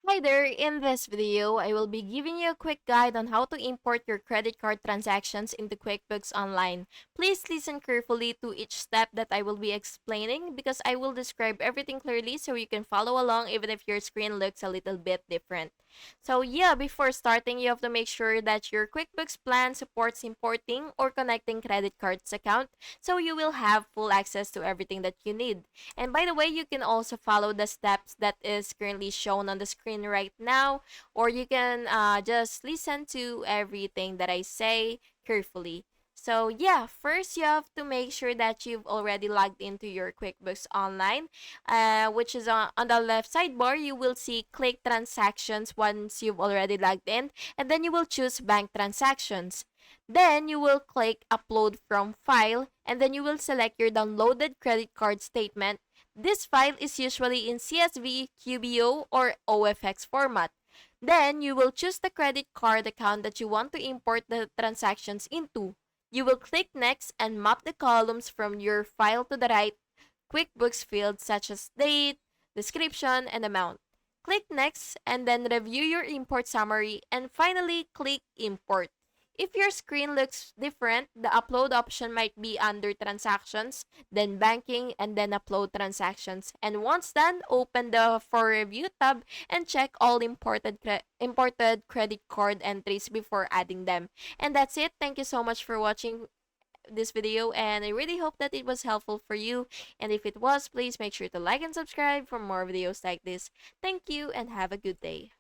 Hi there, in this video, I will be giving you a quick guide on how to import your credit card transactions into QuickBooks Online. Please listen carefully to each step that I will be explaining because I will describe everything clearly so you can follow along even if your screen looks a little bit different. So yeah, before starting, you have to make sure that your QuickBooks plan supports importing or connecting credit cards account so you will have full access to everything that you need. And by the way, you can also follow the steps that is currently shown on the screen right now, or you can just listen to everything that I say carefully. So yeah, first you have to make sure that you've already logged into your QuickBooks Online, which is on the left sidebar. You will see click transactions once you've already logged in, and then you will choose bank transactions. Then you will click upload from file, and then you will select your downloaded credit card statement. This file is usually in CSV, QBO, or OFX format. Then you will choose the credit card account that you want to import the transactions into. You will click next and map the columns from your file to the right QuickBooks fields such as date, description, and amount. Click next and then review your import summary and finally click import. If your screen looks different, the upload option might be under transactions, then banking, and then upload transactions. And once done, open the for review tab and check all imported credit card entries before adding them. And that's it. Thank you so much for watching this video, and I really hope that it was helpful for you. And if it was, please make sure to like and subscribe for more videos like this. Thank you and have a good day.